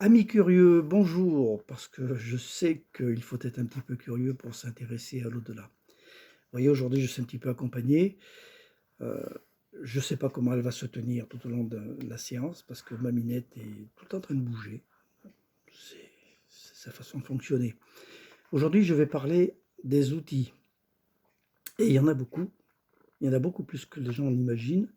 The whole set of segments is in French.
Amis curieux, bonjour, parce que je sais qu'il faut être un petit peu curieux pour s'intéresser à l'au-delà. Vous voyez, aujourd'hui, je suis un petit peu accompagné. Euh, je ne sais pas comment elle va se tenir tout au long de la séance, parce que ma minette est tout le temps en train de bouger. C'est c'est sa façon de fonctionner. Aujourd'hui, je vais parler des outils. Et il y en a beaucoup. Il y en a beaucoup plus que les gens l'imaginent,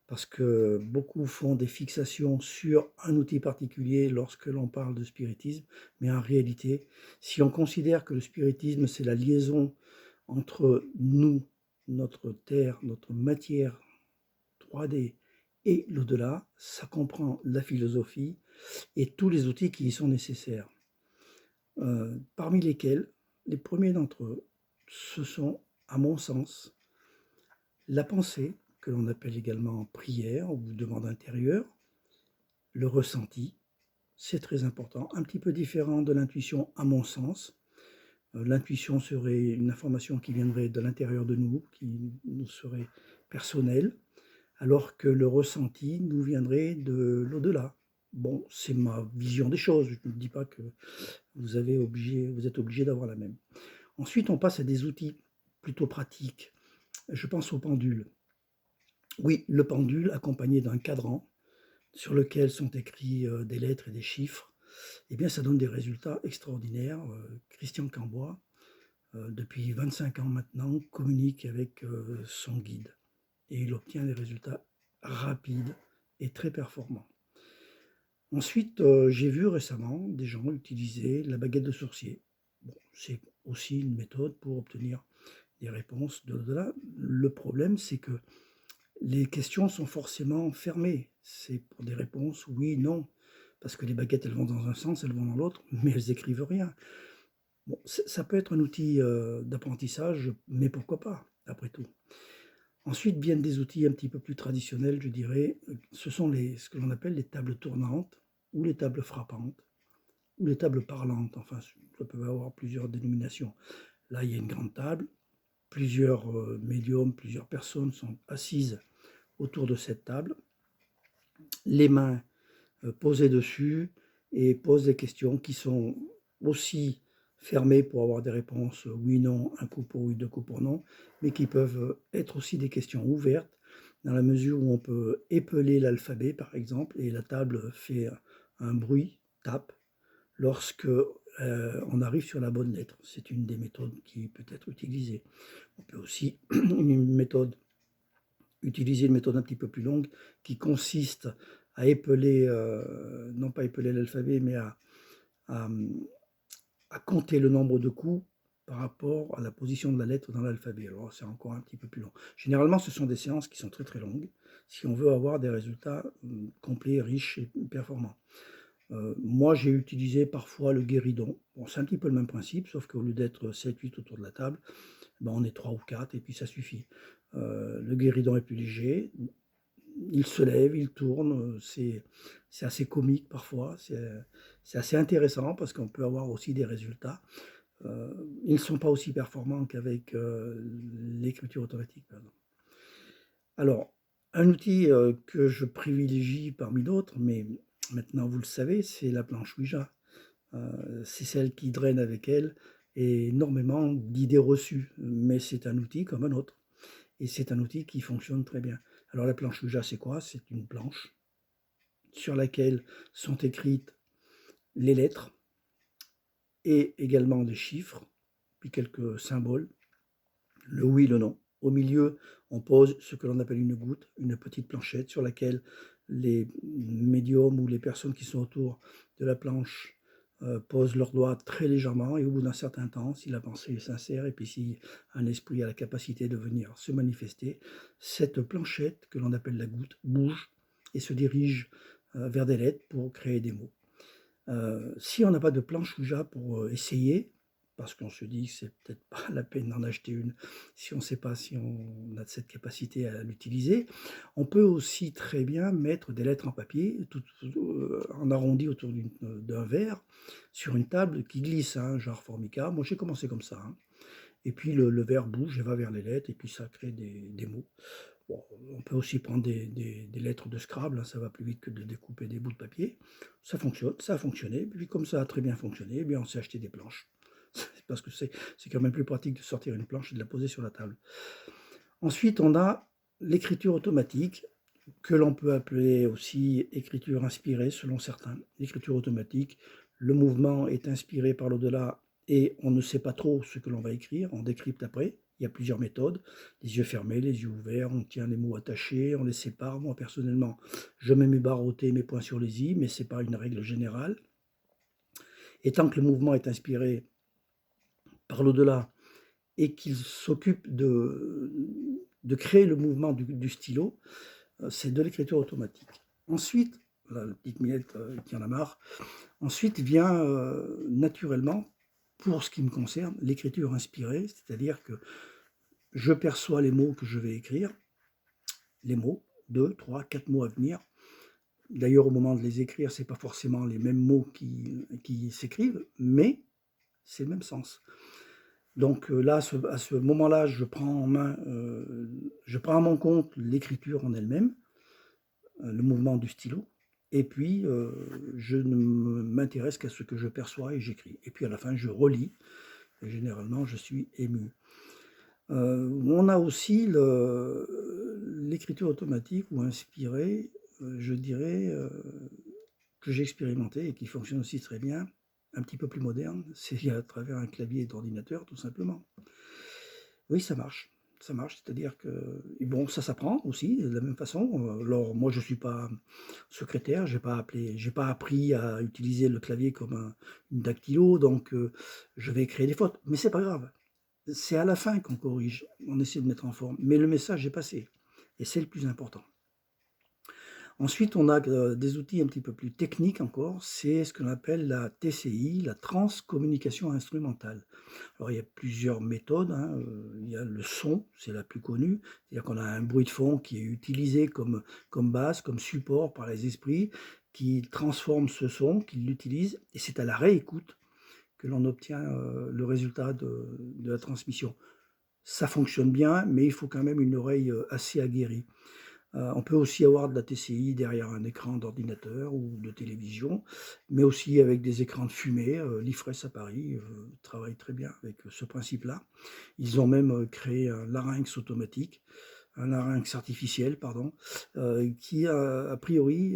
parce que beaucoup font des fixations sur un outil particulier lorsque l'on parle de spiritisme, mais en réalité, si on considère que le spiritisme, c'est la liaison entre nous, notre terre, notre matière 3D et l'au-delà, ça comprend la philosophie et tous les outils qui y sont nécessaires. Parmi lesquels, les premiers d'entre eux, ce sont, à mon sens, la pensée, que l'on appelle également prière ou demande intérieure, le ressenti, c'est très important, un petit peu différent de l'intuition à mon sens. L'intuition serait une information qui viendrait de l'intérieur de nous, qui nous serait personnelle, alors que le ressenti nous viendrait de l'au-delà. Bon, c'est ma vision des choses, je ne dis pas que vous êtes obligé d'avoir la même. Ensuite, on passe à des outils plutôt pratiques. Je pense au pendule. Oui, le pendule accompagné d'un cadran sur lequel sont écrits des lettres et des chiffres, eh bien, ça donne des résultats extraordinaires. Christian Cambois, depuis 25 ans maintenant, communique avec son guide et il obtient des résultats rapides et très performants. Ensuite, j'ai vu récemment des gens utiliser la baguette de sorcier. Bon, c'est aussi une méthode pour obtenir des réponses de delà. Le problème, c'est que les questions sont forcément fermées. C'est pour des réponses oui, non. Parce que les baguettes, elles vont dans un sens, elles vont dans l'autre, mais elles écrivent rien. Bon, ça peut être un outil d'apprentissage, mais pourquoi pas, après tout. Ensuite viennent des outils un petit peu plus traditionnels, je dirais. Ce sont ce que l'on appelle les tables tournantes, ou les tables frappantes, ou les tables parlantes. Enfin, ça peut avoir plusieurs dénominations. Là, il y a une grande table, plusieurs médiums, plusieurs personnes sont assises autour de cette table, les mains posées dessus et posent des questions qui sont aussi fermées pour avoir des réponses oui, non, un coup pour oui, deux coups pour non, mais qui peuvent être aussi des questions ouvertes dans la mesure où on peut épeler l'alphabet par exemple et la table fait un bruit, tape, lorsque on arrive sur la bonne lettre. C'est une des méthodes qui peut être utilisée. On peut aussi utiliser une méthode un petit peu plus longue qui consiste à épeler, non pas épeler l'alphabet, mais à, à compter le nombre de coups par rapport à la position de la lettre dans l'alphabet. Alors c'est encore un petit peu plus long. Généralement, ce sont des séances qui sont très très longues si on veut avoir des résultats complets, riches et performants. Moi, j'ai utilisé parfois le guéridon. Bon, c'est un petit peu le même principe, sauf qu'au lieu d'être 7-8 autour de la table, ben, on est 3 ou 4 et puis ça suffit. Le guéridon est plus léger, il se lève, il tourne, c'est assez comique parfois, c'est assez intéressant parce qu'on peut avoir aussi des résultats. Ils ne sont pas aussi performants qu'avec l'écriture automatique, par exemple. Alors, un outil que je privilégie parmi d'autres, mais maintenant vous le savez, c'est la planche Ouija. C'est celle qui draine avec elle énormément d'idées reçues, mais c'est un outil comme un autre. Et c'est un outil qui fonctionne très bien. Alors la planche Ouija, c'est quoi? C'est une planche sur laquelle sont écrites les lettres et également des chiffres, puis quelques symboles, le oui, le non. Au milieu, on pose ce que l'on appelle une goutte, une petite planchette sur laquelle les médiums ou les personnes qui sont autour de la planche posent leurs doigts très légèrement et au bout d'un certain temps, si la pensée est sincère et puis si un esprit a la capacité de venir se manifester, cette planchette que l'on appelle la goutte bouge et se dirige vers des lettres pour créer des mots. Si on n'a pas de planche Ouija pour essayer, parce qu'on se dit que c'est peut-être pas la peine d'en acheter une si on ne sait pas si on a cette capacité à l'utiliser, on peut aussi très bien mettre des lettres en papier, en arrondi autour d'un verre, sur une table qui glisse, hein, genre formica. Moi j'ai commencé comme ça, hein. Et puis le verre bouge et va vers les lettres, et puis ça crée des mots. Bon, on peut aussi prendre des lettres de Scrabble, hein, ça va plus vite que de découper des bouts de papier. Ça fonctionne, ça a fonctionné. Puis comme ça a très bien fonctionné, eh bien on s'est acheté des planches. Parce que c'est quand même plus pratique de sortir une planche et de la poser sur la table. Ensuite, on a l'écriture automatique, que l'on peut appeler aussi écriture inspirée selon certains. L'écriture automatique, le mouvement est inspiré par l'au-delà et on ne sait pas trop ce que l'on va écrire, on décrypte après. Il y a plusieurs méthodes, les yeux fermés, les yeux ouverts, on tient les mots attachés, on les sépare. Moi personnellement, je mets mes barres au T, mes points sur les i, mais ce n'est pas une règle générale. Et tant que le mouvement est inspiré par l'au-delà et qu'il s'occupe de créer le mouvement du stylo, c'est de l'écriture automatique. Ensuite, la petite Minette qui en a marre, ensuite vient naturellement, pour ce qui me concerne, l'écriture inspirée, c'est-à-dire que je perçois les mots que je vais écrire, les mots, 2, 3, 4 mots à venir. D'ailleurs, au moment de les écrire, ce n'est pas forcément les mêmes mots qui s'écrivent, mais c'est le même sens. Donc là, à ce moment-là, je prends à mon compte l'écriture en elle-même, le mouvement du stylo, et puis je ne m'intéresse qu'à ce que je perçois et j'écris. Et puis à la fin, je relis, et généralement, je suis ému. On a aussi l'écriture automatique ou inspirée, je dirais, que j'ai expérimenté et qui fonctionne aussi très bien, un petit peu plus moderne, c'est à travers un clavier d'ordinateur, tout simplement. Oui, ça marche, c'est-à-dire que et bon, ça s'apprend aussi de la même façon. Alors moi, je ne suis pas secrétaire, j'ai pas appris à utiliser le clavier comme une dactylo, donc je vais créer des fautes, mais c'est pas grave. C'est à la fin qu'on corrige, on essaie de mettre en forme, mais le message est passé et c'est le plus important. Ensuite, on a des outils un petit peu plus techniques encore, c'est ce qu'on appelle la TCI, la transcommunication instrumentale. Alors il y a plusieurs méthodes, hein, il y a le son, c'est la plus connue, c'est-à-dire qu'on a un bruit de fond qui est utilisé comme base, comme support par les esprits, qui transforment ce son, qui l'utilisent, et c'est à la réécoute que l'on obtient le résultat de la transmission. Ça fonctionne bien, mais il faut quand même une oreille assez aguerrie. On peut aussi avoir de la TCI derrière un écran d'ordinateur ou de télévision, mais aussi avec des écrans de fumée. L'IFRES à Paris travaille très bien avec ce principe-là. Ils ont même créé un larynx automatique, un larynx artificiel, pardon, qui a priori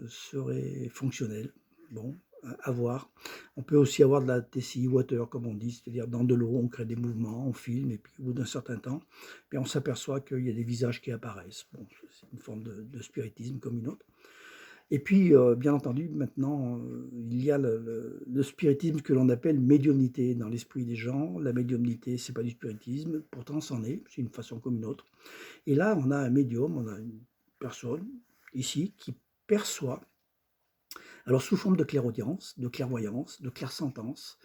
serait fonctionnel. Bon, à voir. On peut aussi avoir de la TCI water, comme on dit, c'est-à-dire dans de l'eau, on crée des mouvements, on filme, et puis au bout d'un certain temps, puis on s'aperçoit qu'il y a des visages qui apparaissent. Bon, c'est une forme de spiritisme comme une autre. Et puis, bien entendu, maintenant, il y a le spiritisme que l'on appelle médiumnité dans l'esprit des gens. La médiumnité, c'est pas du spiritisme, pourtant c'en est, c'est une façon comme une autre. Et là, on a un médium, on a une personne ici qui perçoit, alors sous forme de clairaudience, de clairvoyance, de clairsentence.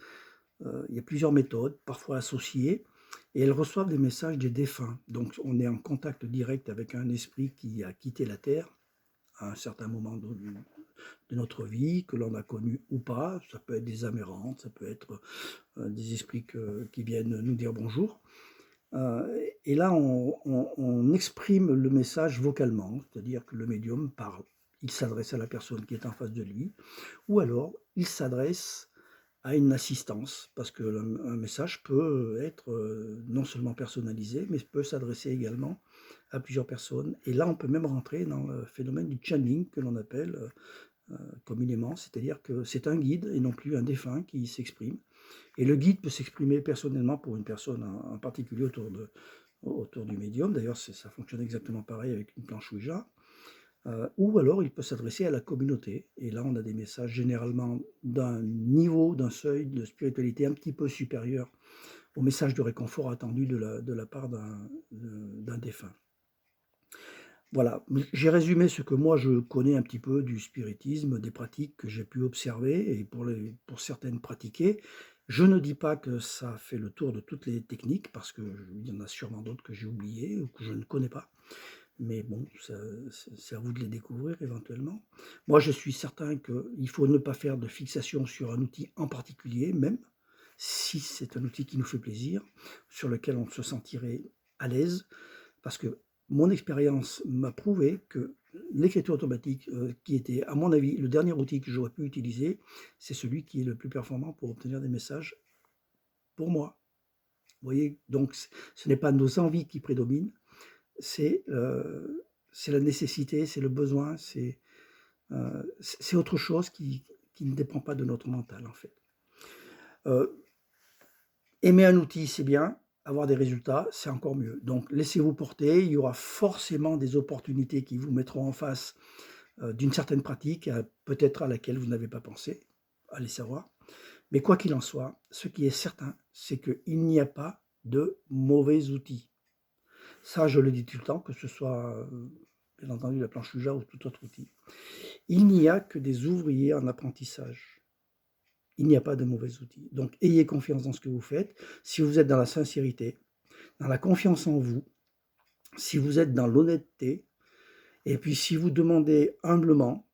Il y a plusieurs méthodes, parfois associées, et elles reçoivent des messages des défunts. Donc on est en contact direct avec un esprit qui a quitté la Terre à un certain moment de notre vie, que l'on a connu ou pas. Ça peut être des âmes errantes, ça peut être des esprits qui viennent nous dire bonjour. Et là, on exprime le message vocalement, c'est-à-dire que le médium parle. Il s'adresse à la personne qui est en face de lui, ou alors il s'adresse à une assistance, parce qu'un message peut être non seulement personnalisé, mais peut s'adresser également à plusieurs personnes. Et là, on peut même rentrer dans le phénomène du channeling que l'on appelle communément, c'est-à-dire que c'est un guide et non plus un défunt qui s'exprime. Et le guide peut s'exprimer personnellement pour une personne en particulier autour du médium. D'ailleurs, ça fonctionne exactement pareil avec une planche Ouija. Ou alors il peut s'adresser à la communauté. Et là, on a des messages généralement d'un niveau, d'un seuil de spiritualité un petit peu supérieur au message de réconfort attendu de la part d'un défunt. Voilà, j'ai résumé ce que moi je connais un petit peu du spiritisme, des pratiques que j'ai pu observer et pour certaines pratiquer. Je ne dis pas que ça fait le tour de toutes les techniques parce qu'il y en a sûrement d'autres que j'ai oubliées ou que je ne connais pas. Mais bon, c'est à vous de les découvrir éventuellement. Moi, je suis certain qu'il faut ne pas faire de fixation sur un outil en particulier, même si c'est un outil qui nous fait plaisir, sur lequel on se sentirait à l'aise, parce que mon expérience m'a prouvé que l'écriture automatique, qui était à mon avis le dernier outil que j'aurais pu utiliser, c'est celui qui est le plus performant pour obtenir des messages pour moi. Vous voyez? Donc ce n'est pas nos envies qui prédominent, c'est la nécessité, c'est le besoin, c'est autre chose qui ne dépend pas de notre mental, en fait. Heu, Aimer un outil, c'est bien, avoir des résultats, c'est encore mieux. Donc laissez-vous porter, il y aura forcément des opportunités qui vous mettront en face, d'une certaine pratique, peut-être à laquelle vous n'avez pas pensé, allez savoir. Mais quoi qu'il en soit, ce qui est certain, c'est qu'il n'y a pas de mauvais outils. Ça, je le dis tout le temps, que ce soit, bien entendu la planche Ouija ou tout autre outil. Il n'y a que des ouvriers en apprentissage. Il n'y a pas de mauvais outils. Donc ayez confiance dans ce que vous faites. Si vous êtes dans la sincérité, dans la confiance en vous, si vous êtes dans l'honnêteté, et puis si vous demandez humblement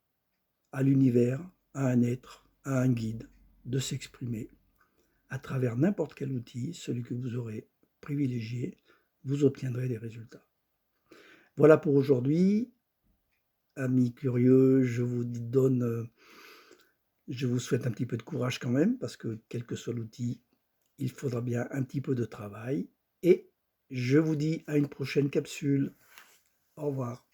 à l'univers, à un être, à un guide, de s'exprimer à travers n'importe quel outil, celui que vous aurez privilégié, vous obtiendrez des résultats. Voilà pour aujourd'hui. Amis curieux, je vous souhaite un petit peu de courage quand même, parce que quel que soit l'outil, il faudra bien un petit peu de travail. Et je vous dis à une prochaine capsule. Au revoir.